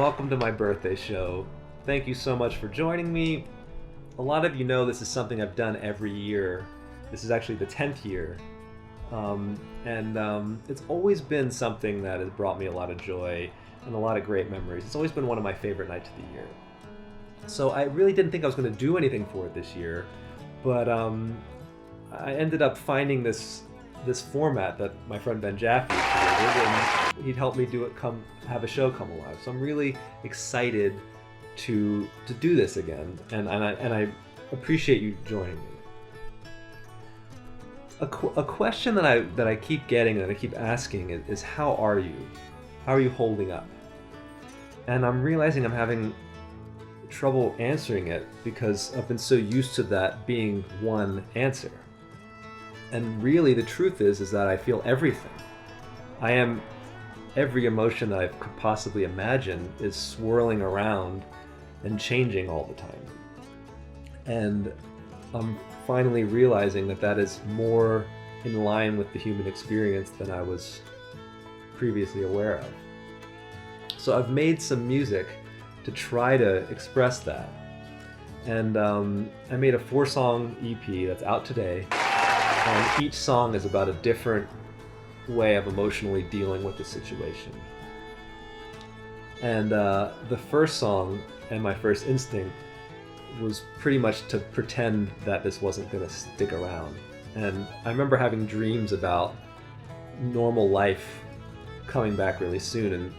welcome to my birthday show. Thank you so much for joining me. A lot of you know this is something I've done every year. This is actually the 10th year. It's always been something that has brought me a lot of joy and a lot of great memories. It's always been one of my favorite nights of the year. So I really didn't think I was going to do anything for it this year, but I ended up finding this format that my friend Ben Jaffe created, and he'd help me have a show come alive. So I'm really excited to do this again, and I appreciate you joining me. A question that I keep getting and I keep asking is how are you? How are you holding up? And I'm realizing I'm having trouble answering it because I've been so used to that being one answer. And really the truth is that I feel everything. Every emotion that I could possibly imagine is swirling around and changing all the time. And I'm finally realizing that is more in line with the human experience than I was previously aware of. So I've made some music to try to express that. And I made a 4-song EP that's out today. And each song is about a different way of emotionally dealing with the situation. And the first song, and my first instinct, was pretty much to pretend that this wasn't going to stick around. And I remember having dreams about normal life coming back really soon. And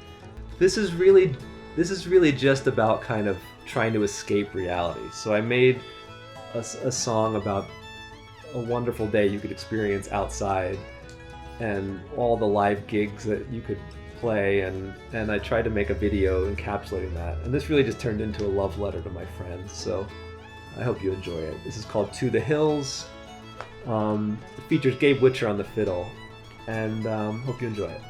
this is really just about kind of trying to escape reality. So I made a song about a wonderful day you could experience outside and all the live gigs that you could play, and I tried to make a video encapsulating that. And this really just turned into a love letter to my friends, so I hope you enjoy it. This is called To the Hills. It features Gabe Witcher on the fiddle, and hope you enjoy it.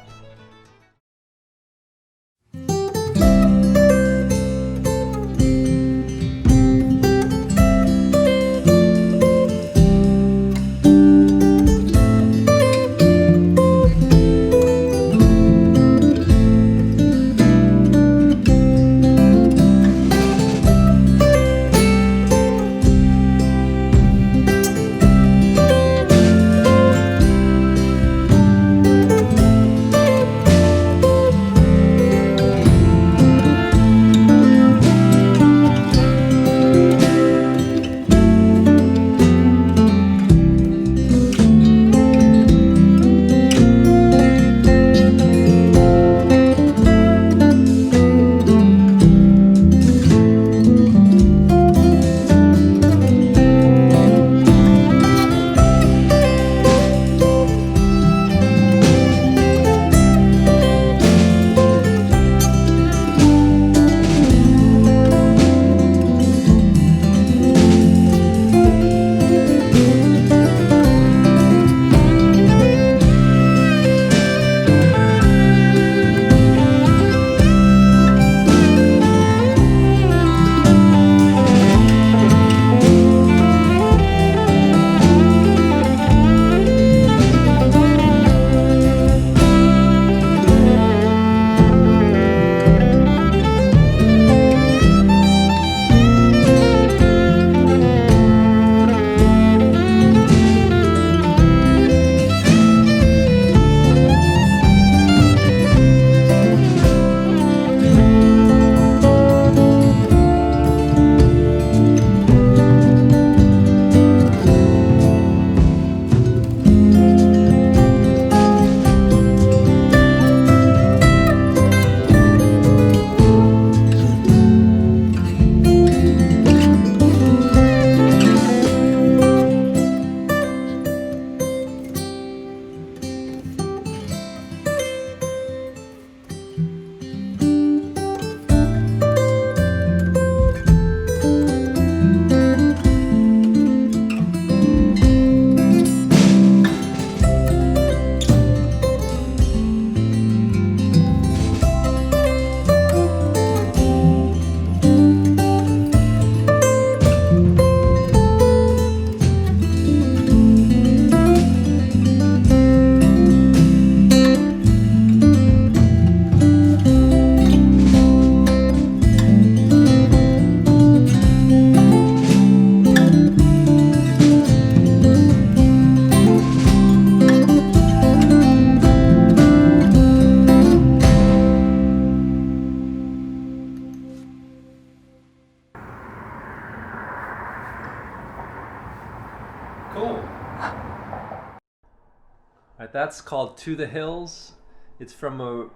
That's called To the Hills. It's from a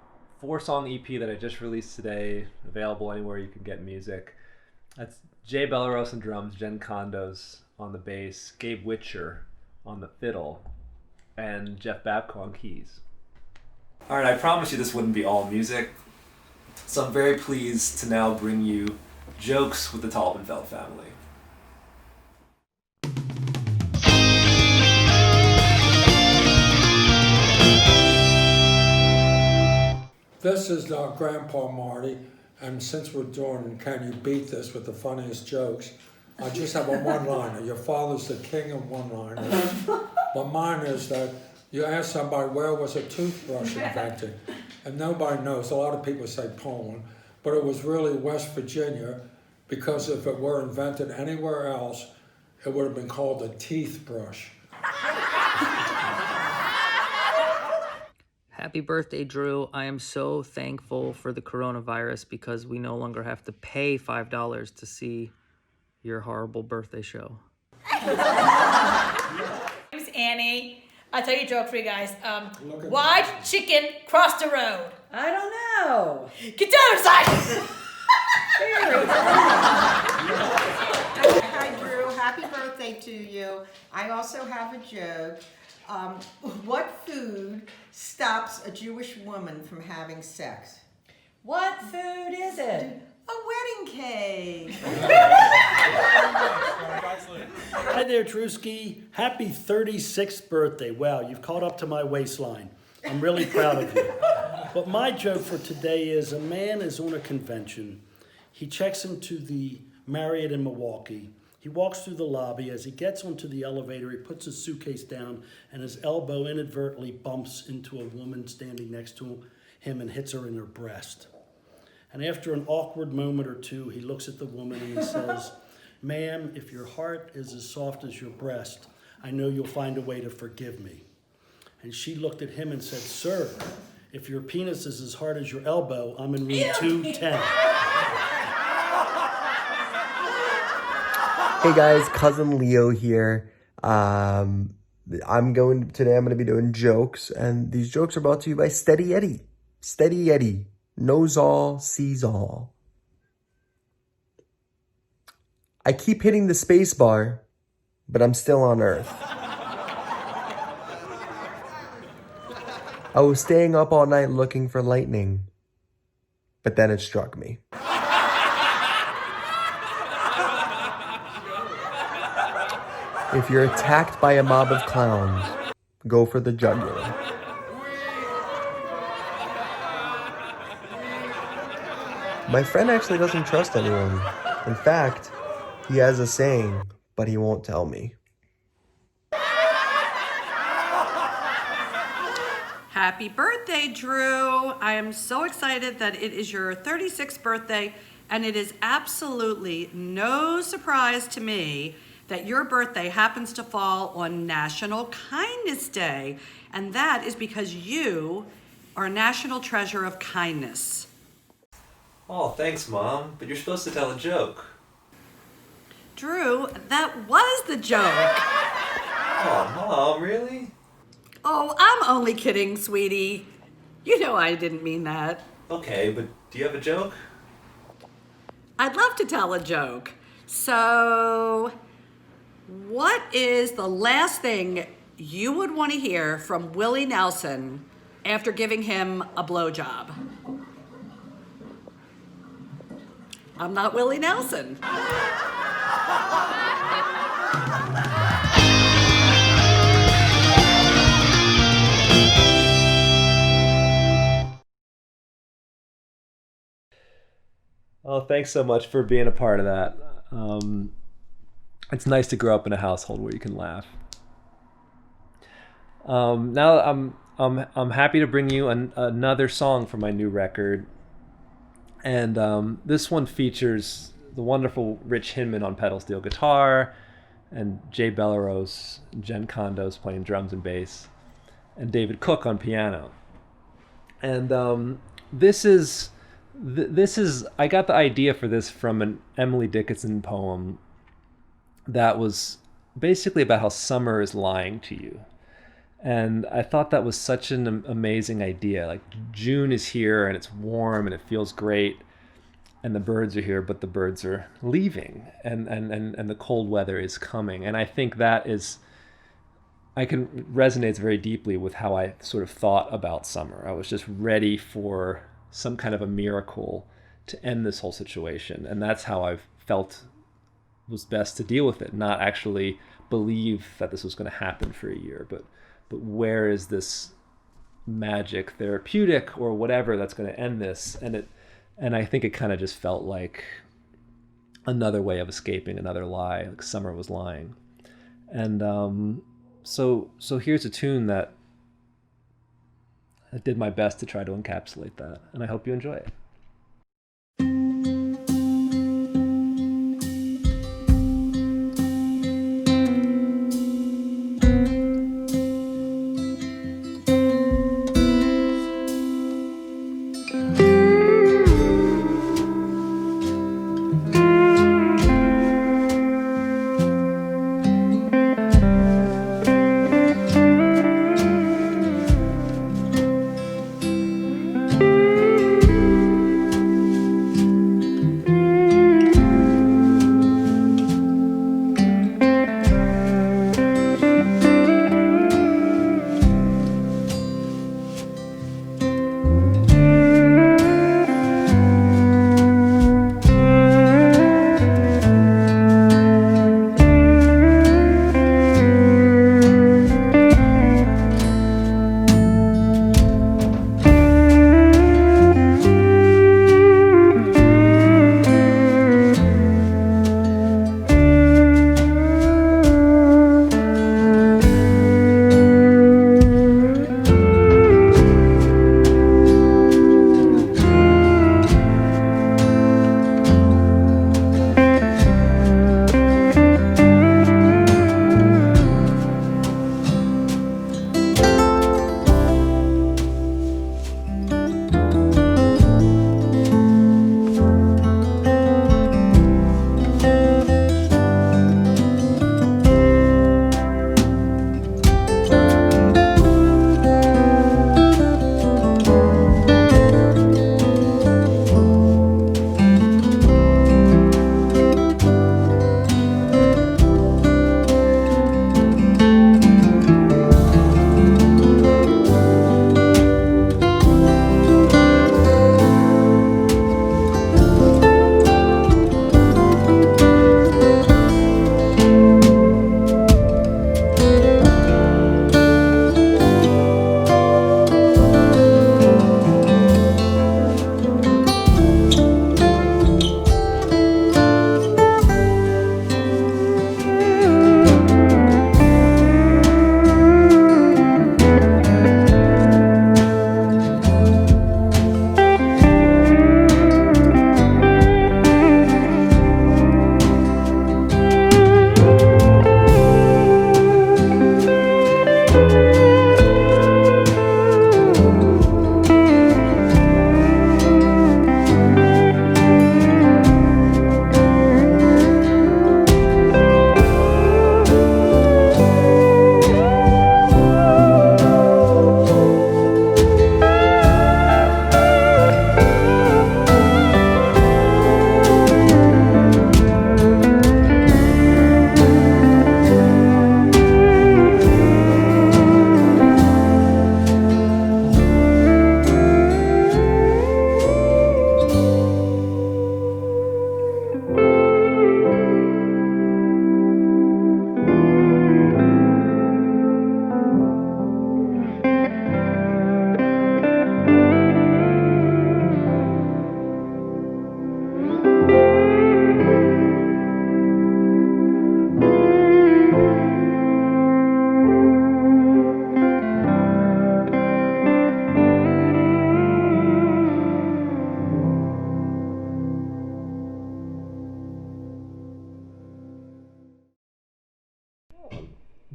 4-song EP that I just released today, available anywhere you can get music. That's Jay Belleros on drums, Jen Condos on the bass, Gabe Witcher on the fiddle, and Jeff Babco on keys. All right, I promised you this wouldn't be all music, so I'm very pleased to now bring you Jokes with the Taubenfeld Family. This is Grandpa Marty, and since we're doing Can You Beat This with the funniest jokes, I just have a one-liner. Your father's the king of one-liners. But mine is that you ask somebody, where was a toothbrush invented? And nobody knows. A lot of people say Poland, but it was really West Virginia, because if it were invented anywhere else, it would have been called a teeth brush. Happy birthday, Drew. I am so thankful for the coronavirus because we no longer have to pay $5 to see your horrible birthday show. My name's Annie. I'll tell you a joke for you guys. Why'd chicken cross the road? I don't know. Get down inside! Hi, Drew. Happy birthday to you. I also have a joke. What food stops a Jewish woman from having sex? What food is it? A wedding cake. Hi there, Drewski. Happy 36th birthday. Wow, you've caught up to my waistline. I'm really proud of you. But my joke for today is a man is on a convention. He checks into the Marriott in Milwaukee. He walks through the lobby. As he gets onto the elevator, he puts his suitcase down and his elbow inadvertently bumps into a woman standing next to him and hits her in her breast. And after an awkward moment or two, he looks at the woman and he says, "Ma'am, if your heart is as soft as your breast, I know you'll find a way to forgive me." And she looked at him and said, "Sir, if your penis is as hard as your elbow, I'm in room 210. Hey guys, cousin Leo here. I'm going to be doing jokes, and these jokes are brought to you by Steady Eddie. Steady Eddie knows all, sees all. I keep hitting the space bar, but I'm still on Earth. I was staying up all night looking for lightning, but then it struck me. If you're attacked by a mob of clowns, go for the jugular. My friend actually doesn't trust anyone. In fact, he has a saying, but he won't tell me. Happy birthday, Drew. I am so excited that it is your 36th birthday, and it is absolutely no surprise to me that your birthday happens to fall on National Kindness Day, and that is because you are a national treasure of kindness. Oh, thanks, Mom, but you're supposed to tell a joke. Drew, that was the joke. Oh, Mom, really? Oh, I'm only kidding, sweetie. You know I didn't mean that. Okay, but do you have a joke? I'd love to tell a joke. So, what is the last thing you would want to hear from Willie Nelson after giving him a blowjob? I'm not Willie Nelson. Oh, thanks so much for being a part of that. It's nice to grow up in a household where you can laugh. Now I'm happy to bring you another song from my new record, and this one features the wonderful Rich Hinman on pedal steel guitar, and Jay Belleros, Jen Condos playing drums and bass, and David Cook on piano. And this is I got the idea for this from an Emily Dickinson poem that was basically about how summer is lying to you. And I thought that was such an amazing idea. Like, June is here and it's warm and it feels great, and the birds are here, but the birds are leaving, and the cold weather is coming. And I think that is, resonates very deeply with how I sort of thought about summer. I was just ready for some kind of a miracle to end this whole situation. And that's how I've felt was best to deal with it, not actually believe that this was going to happen for a year, but where is this magic therapeutic or whatever that's going to end this? And I think it kind of just felt like another way of escaping another lie, like summer was lying. And so here's a tune that I did my best to try to encapsulate that, and I hope you enjoy it.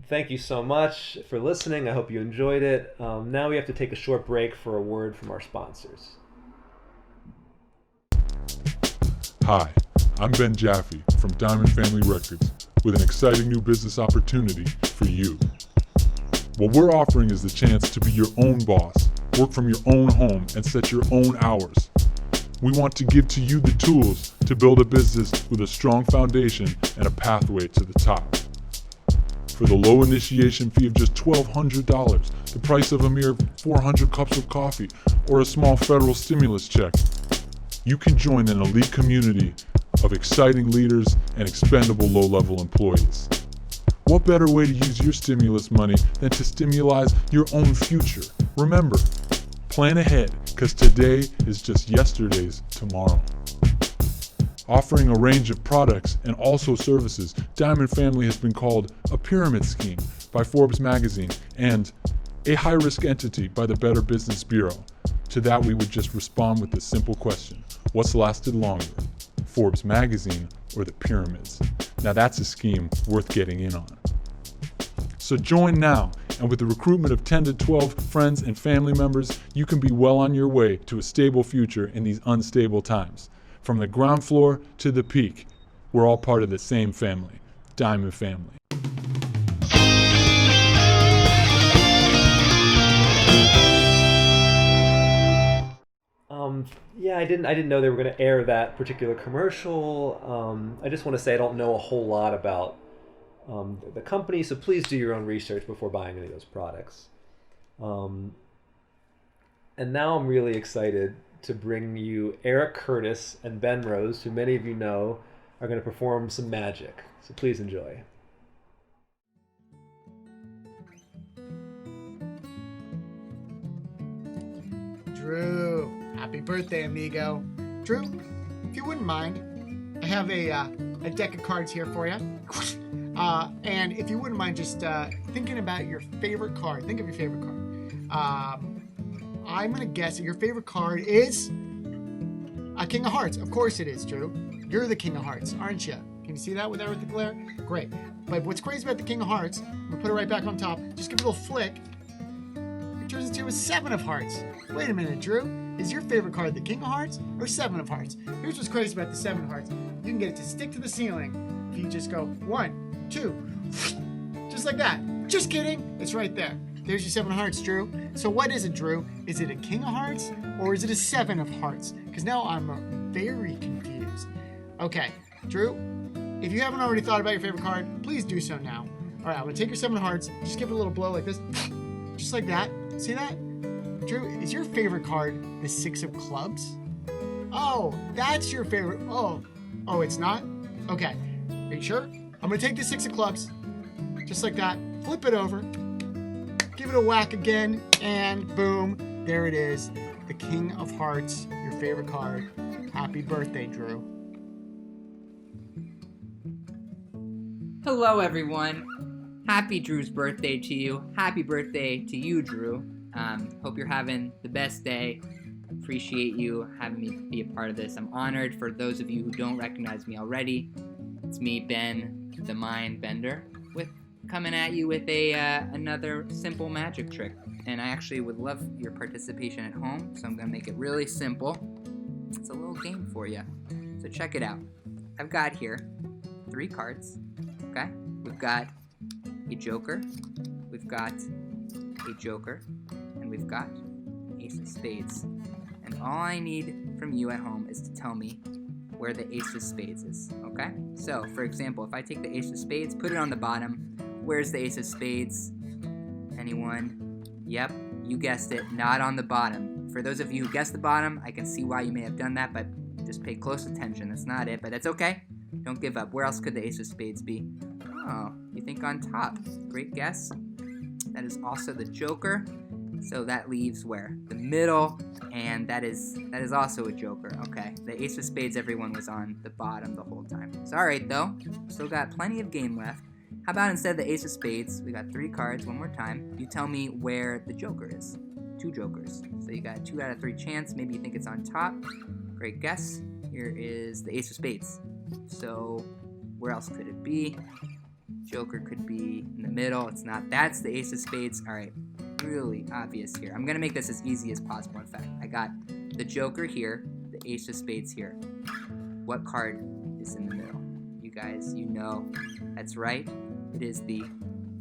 Thank you so much for listening. I hope you enjoyed it. Now we have to take a short break for a word from our sponsors. Hi, I'm Ben Jaffe from Diamond Family Records with an exciting new business opportunity for you. What we're offering is the chance to be your own boss, work from your own home, and set your own hours. We want to give to you the tools to build a business with a strong foundation and a pathway to the top. For the low initiation fee of just $1,200, the price of a mere 400 cups of coffee, or a small federal stimulus check, you can join an elite community of exciting leaders and expendable low-level employees. What better way to use your stimulus money than to stimulate your own future? Remember, plan ahead, because today is just yesterday's tomorrow. Offering a range of products and also services, Diamond Family has been called a pyramid scheme by Forbes magazine and a high-risk entity by the Better Business Bureau. To that we would just respond with this simple question: what's lasted longer, Forbes magazine or the pyramids? Now that's a scheme worth getting in on. So join now, and with the recruitment of 10 to 12 friends and family members, you can be well on your way to a stable future in these unstable times. From the ground floor to the peak, we're all part of the same family, Diamond Family. Yeah, I didn't know they were going to air that particular commercial. I just want to say I don't know a whole lot about the company, so please do your own research before buying any of those products. And now I'm really excited to bring you Eric Curtis and Ben Rose, who many of you know are going to perform some magic. So please enjoy. Drew, happy birthday, amigo. Drew, if you wouldn't mind, I have a deck of cards here for you. And if you wouldn't mind just thinking about your favorite card. Think of your favorite card. I'm going to guess that your favorite card is a King of Hearts. Of course it is, Drew. You're the King of Hearts, aren't you? Can you see that with the glare? Great. But what's crazy about the King of Hearts, I'm going to put it right back on top. Just give it a little flick. It turns into a 7 of Hearts. Wait a minute, Drew. Is your favorite card the King of Hearts or 7 of Hearts? Here's what's crazy about the 7 of Hearts. You can get it to stick to the ceiling if you just go 1, 2, just like that. Just kidding. It's right there. There's your 7 of Hearts, Drew. So what is it, Drew? Is it a King of Hearts or is it a 7 of Hearts? Because now I'm very confused. Okay, Drew, if you haven't already thought about your favorite card, please do so now. All right, I'm going to take your 7 of Hearts. Just give it a little blow like this. Just like that. See that? Drew, is your favorite card the 6 of Clubs? Oh, that's your favorite. Oh, it's not? Okay. Are you sure? I'm going to take the 6 of Clubs. Just like that. Flip it over. Give it a whack again, and boom, there it is. The King of Hearts, your favorite card. Happy birthday, Drew. Hello, everyone. Happy Drew's birthday to you. Happy birthday to you, Drew. Hope you're having the best day. Appreciate you having me be a part of this. I'm honored. For those of you who don't recognize me already, it's me, Ben, the Mind Bender, coming at you with another simple magic trick. And I actually would love your participation at home, so I'm going to make it really simple. It's a little game for you. So check it out. I've got here 3 cards, okay? We've got a joker, we've got a joker, and we've got Ace of Spades. And all I need from you at home is to tell me where the Ace of Spades is, okay? So, for example, if I take the Ace of Spades, put it on the bottom. Where's the Ace of Spades? Anyone? Yep, you guessed it, not on the bottom. For those of you who guessed the bottom, I can see why you may have done that, but just pay close attention. That's not it, but that's okay. Don't give up. Where else could the Ace of Spades be? Oh, you think on top. Great guess. That is also the joker. So that leaves where? The middle, and that is also a joker. Okay, the Ace of Spades, everyone, was on the bottom the whole time. It's all right, though. Still got plenty of game left. How about instead of the Ace of Spades, we got 3 cards, one more time. You tell me where the joker is. 2 jokers. So you got a 2 out of 3 chance. Maybe you think it's on top. Great guess. Here is the Ace of Spades. So where else could it be? Joker could be in the middle. It's not. That's the Ace of Spades. All right. Really obvious here. I'm going to make this as easy as possible. In fact, I got the joker here, the Ace of Spades here. What card is in the middle? You guys, you know. That's right. It is the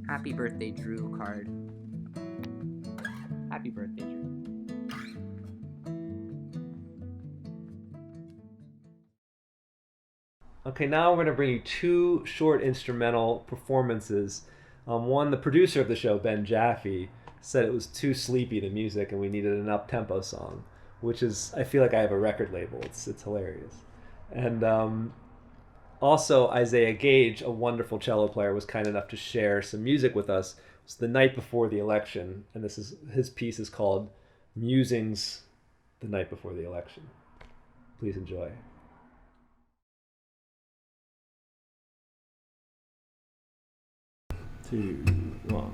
Happy Birthday Drew card Happy birthday, Drew. Okay, now we're going to bring you two short instrumental performances. One, the producer of the show, Ben Jaffe, said it was too sleepy, the music, and we needed an up-tempo song, which is, I feel like I have a record label. It's hilarious. And also, Isaiah Gage, a wonderful cello player, was kind enough to share some music with us. It was the night before the election, and his piece is called Musings the Night Before the Election. Please enjoy. 2, 1.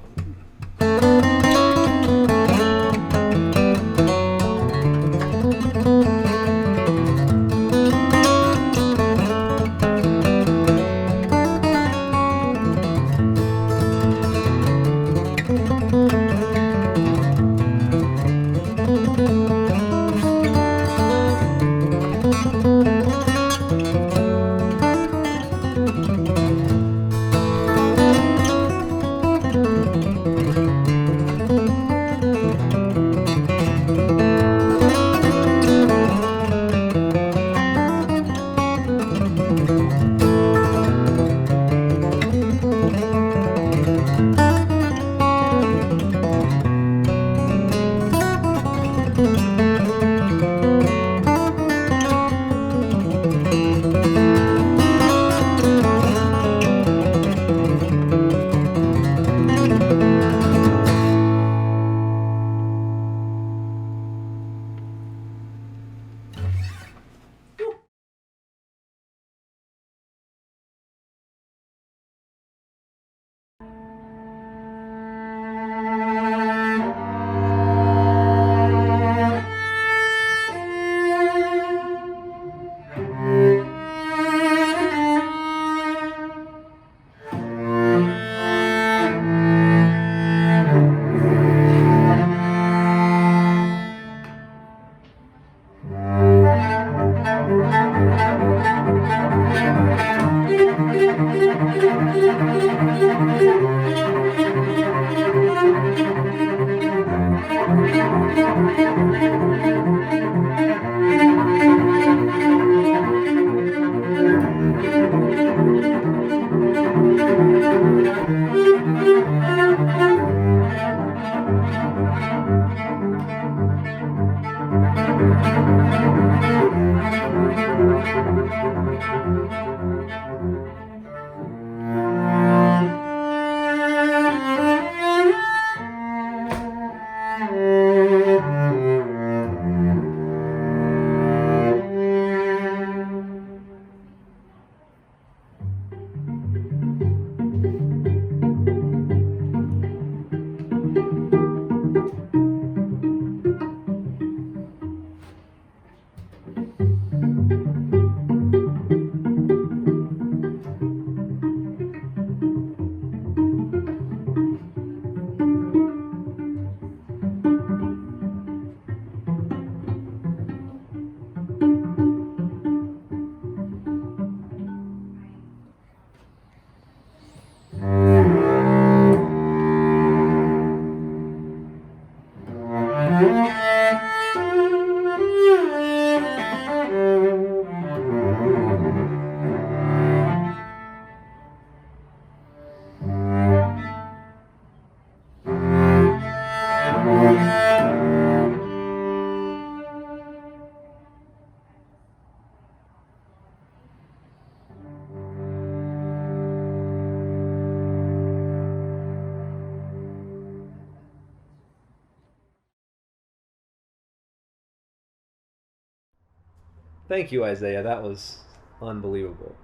Thank you, Isaiah. That was unbelievable.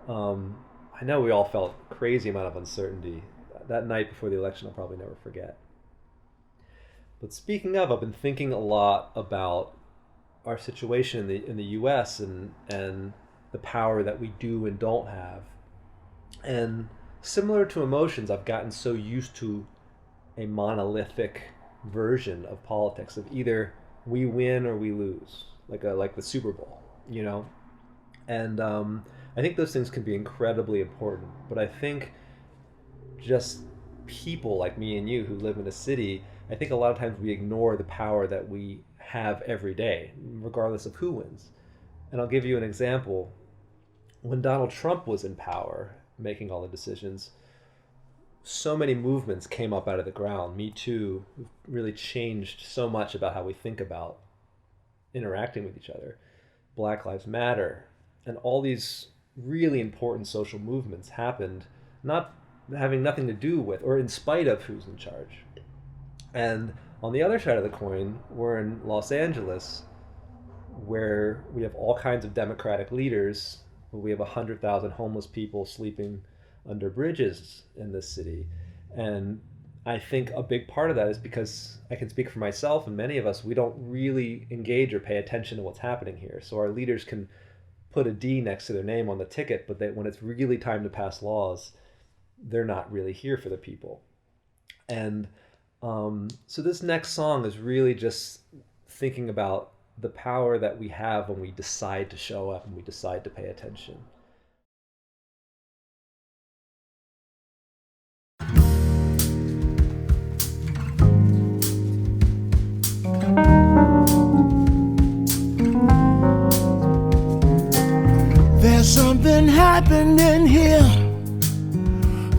I know we all felt a crazy amount of uncertainty. That night before the election, I'll probably never forget. But speaking of, I've been thinking a lot about our situation in the U.S. and the power that we do and don't have. And similar to emotions, I've gotten so used to a monolithic version of politics of either we win or we lose, like the Super Bowl, you know. And I think those things can be incredibly important. But I think just people like me and you who live in a city, I think a lot of times we ignore the power that we have every day, regardless of who wins. And I'll give you an example. When Donald Trump was in power, making all the decisions, so many movements came up out of the ground. Me Too really changed so much about how we think about interacting with each other. Black Lives Matter, and all these really important social movements happened not having nothing to do with or in spite of who's in charge. And on the other side of the coin, we're in Los Angeles, where we have all kinds of Democratic leaders. We have 100,000 homeless people sleeping under bridges in this city. And I think a big part of that is because I can speak for myself and many of us, we don't really engage or pay attention to what's happening here. So our leaders can put a D next to their name on the ticket, but when it's really time to pass laws, they're not really here for the people. And so this next song is really just thinking about the power that we have when we decide to show up and we decide to pay attention. There's something happening here,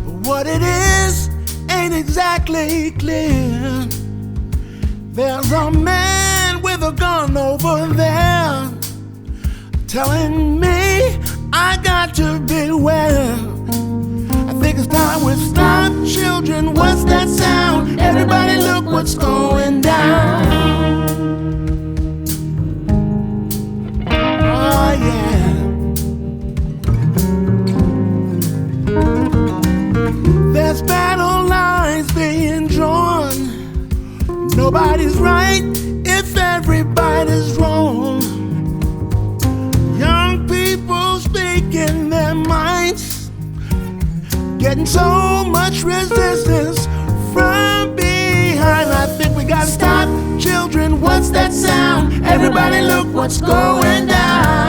but what it is ain't exactly clear. There's a man with a gun over there telling me I got to beware. I think it's time we stop, children. What's that sound? Everybody look what's going down. Oh yeah. There's battle lines being drawn. Nobody's right if everybody's wrong. Young people speaking their minds, getting so much resistance from behind. I think we gotta stop, children. What's that sound? Everybody look what's going down.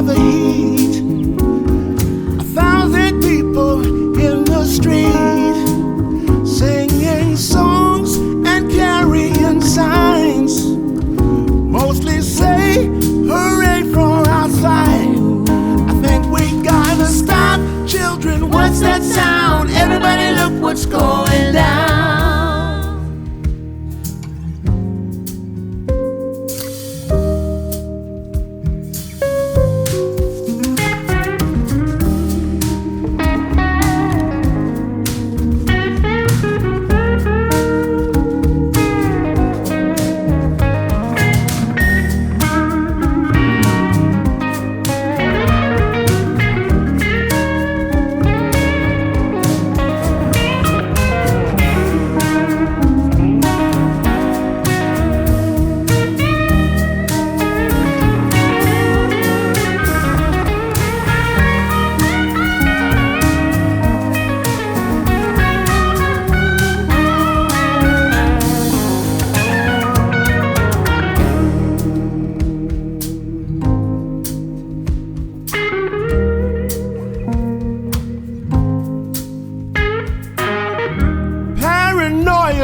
The heat, 1,000 people in the street, singing songs and carrying signs, mostly say hooray from outside. I think we gotta stop, children. What's that sound? Everybody look what's going down.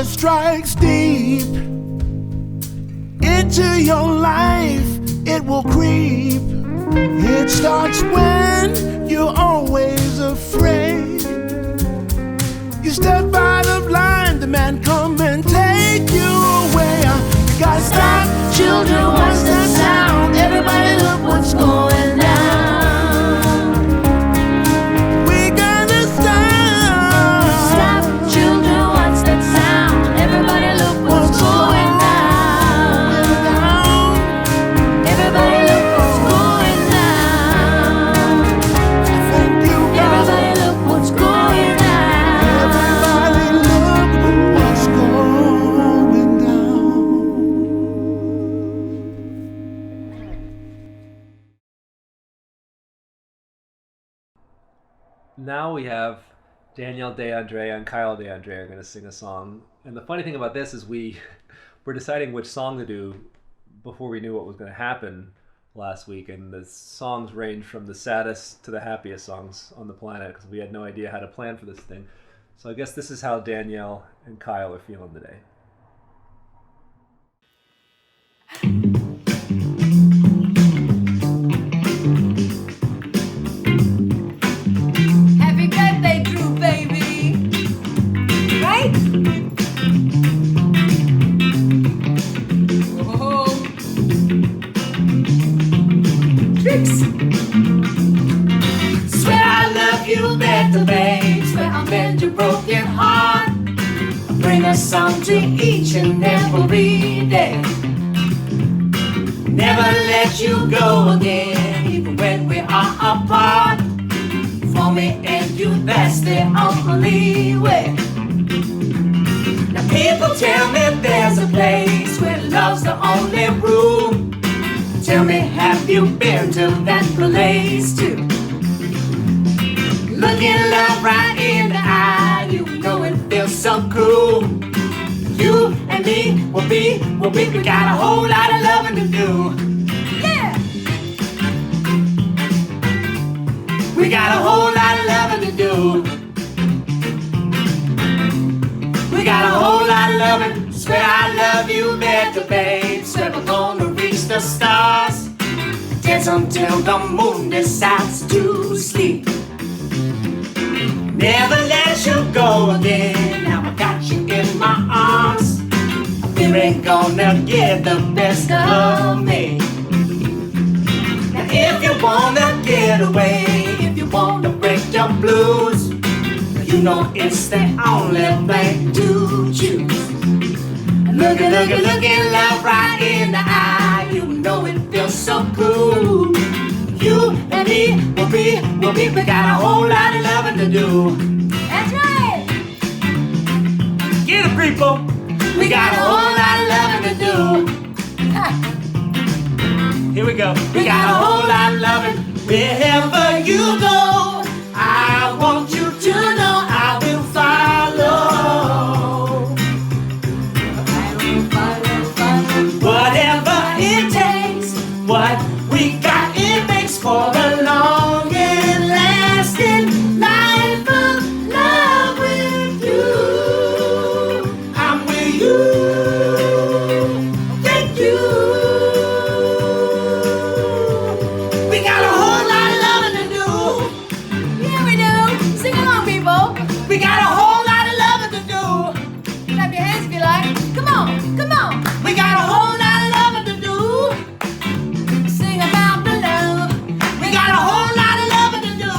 Strikes deep into your life, it will creep. It starts when you're always afraid. You step out of line, the man come and take you away. You gotta stop, children, what's that sound? Everybody look what's going down. We gotta stop. Stop, children, what's that sound? Everybody look what's going down. Everybody look what's going down. Everybody look what's going down. Everybody look what's going down. Now we have Danielle DeAndrea and Kyle DeAndrea are going to sing a song. And the funny thing about this is we're were deciding which song to do before we knew what was going to happen last week, and the songs range from the saddest to the happiest songs on the planet because we had no idea how to plan for this thing. So I guess this is how Danielle and Kyle are feeling today. Happy birthday, Drew, baby. Right? Oh. Tricks. Swear I love you better, babe. Swear I'll mend your broken heart. Bring a song to each and every day. Never let you go again, even when we are apart. For me and you, that's the only way. Now people tell me there's a place where love's the only rule. Tell me, have you been to that place too? Looking love right in the eye, you know it feels so cool. You and me will be, we got a whole lot of loving to do. Yeah. We got a whole lot of loving to do. We got a whole lot of loving. Swear I love you better, babe. Swear we're gonna reach the stars. Dance until the moon decides to sleep. Never let you go again. Now I got you in my arms. Fear ain't gonna get the best of me. Now if you wanna get away, if you wanna break your blues, you know it's the only thing to choose. Looking love right in the eye, you know it feels so cool. You and me will be, we got a whole lot of loving to do. That's right. Get it, people. We got a whole lot of loving to do. Here we go. We got a whole lot of loving. Wherever you go, I want you to know I will follow. Whatever it takes, what we got it makes for the long and lasting life of love with you. I'm with you. Thank you. We got a whole lot of loving to do. Yeah, we do. Sing along, people. We got a whole lot of loving to do. Clap your hands if you like. Come on, come on. We got a whole lot of loving to do. Sing about the love. We got a whole lot of loving to do.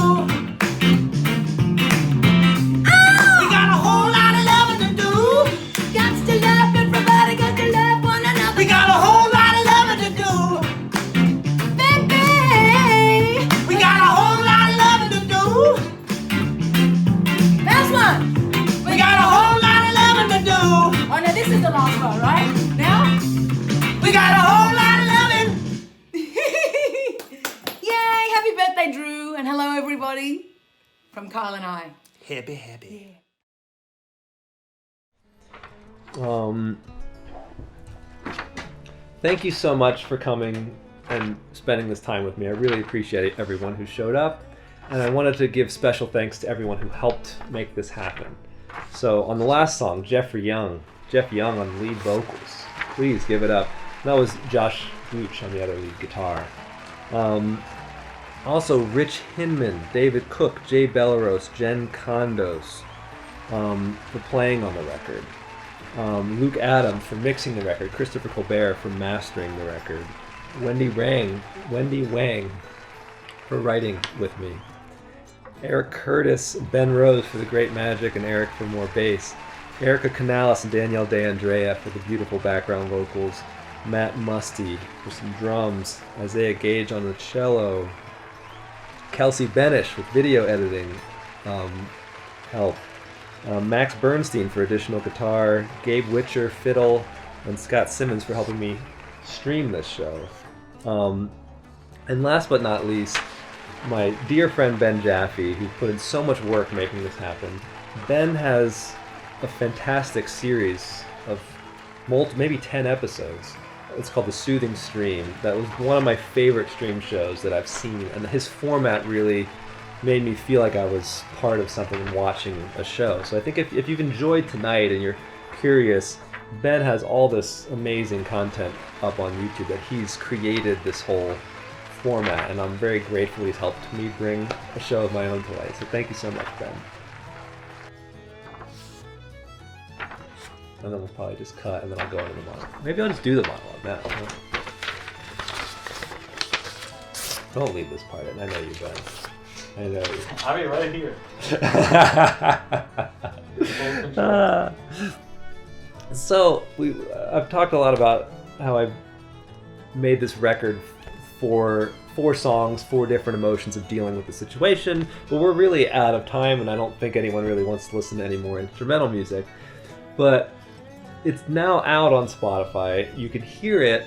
Oh! We got a whole lot of loving to do. Got to love everybody, got to love one another. We got a whole lot of loving to do. Baby. We got a whole lot of loving to do. Last one. We got a whole lot of loving to do. Oh, now this is the last one, right? Now? We got a whole lot of loving. Yay! Happy birthday, Drew, and hello, everybody, from Kyle and I. Happy. Thank you so much for coming and spending this time with me. I really appreciate everyone who showed up, and I wanted to give special thanks to everyone who helped make this happen. So on the last song, Jeff Young on lead vocals. Please give it up. That was Josh Gooch on the other lead guitar. Also Rich Hinman, David Cook, Jay Belleros, Jen Condos for playing on the record. Luke Adams for mixing the record, Christopher Colbert for mastering the record, Wendy Wang for writing with me, Eric Curtis, Ben Rose for the great magic, and Eric for more bass, Erica Canales and Danielle De Andrea for the beautiful background vocals, Matt Musty for some drums, Isaiah Gage on the cello, Kelsey Benish with video editing help, Max Bernstein for additional guitar, Gabe Witcher, fiddle, and Scott Simmons for helping me stream this show. And last but not least, my dear friend Ben Jaffe, who put in so much work making this happen. Ben has a fantastic series of maybe 10 episodes. It's called The Soothing Stream. That was one of my favorite stream shows that I've seen, and his format really made me feel like I was part of something and watching a show. So I think if you've enjoyed tonight and you're curious, Ben has all this amazing content up on YouTube that he's created this whole format, and I'm very grateful he's helped me bring a show of my own to life. So thank you so much, Ben. And then we'll probably just cut, and then I'll go into the monologue. Maybe I'll just do the monologue now. Don't leave this part in. I know you, Ben. I know you. I'll be right here. So I've talked a lot about how I've made this record for 4 songs, 4 different emotions of dealing with the situation, but we're really out of time, and I don't think anyone really wants to listen to any more instrumental music. But it's now out on Spotify. You can hear it.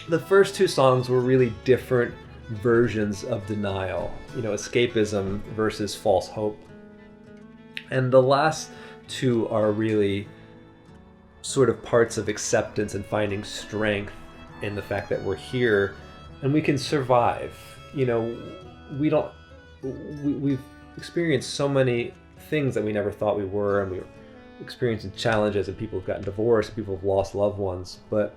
The first 2 songs were really different versions of denial, escapism versus false hope. And the last 2 are really sort of parts of acceptance and finding strength in the fact that we're here and we can survive. We've experienced so many things that we never thought we were, and we're experiencing challenges, and people have gotten divorced, people have lost loved ones, but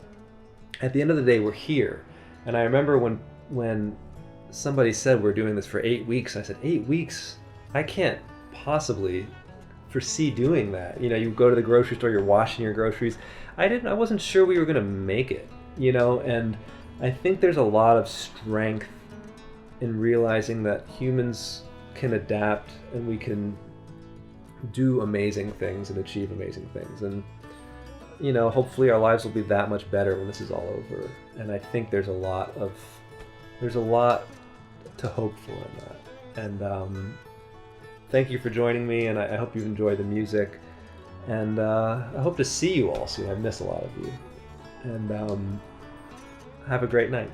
at the end of the day, we're here. And I remember when somebody said we're doing this for 8 weeks, I said, 8 weeks? I can't possibly foresee doing that. You go to the grocery store, you're washing your groceries. I wasn't sure we were gonna make it, and I think there's a lot of strength in realizing that humans can adapt and we can do amazing things and achieve amazing things. And hopefully our lives will be that much better when this is all over. And I think there's a lot to hope for in that. And thank you for joining me, and I hope you've enjoyed the music. And I hope to see you all soon. I miss a lot of you. And have a great night.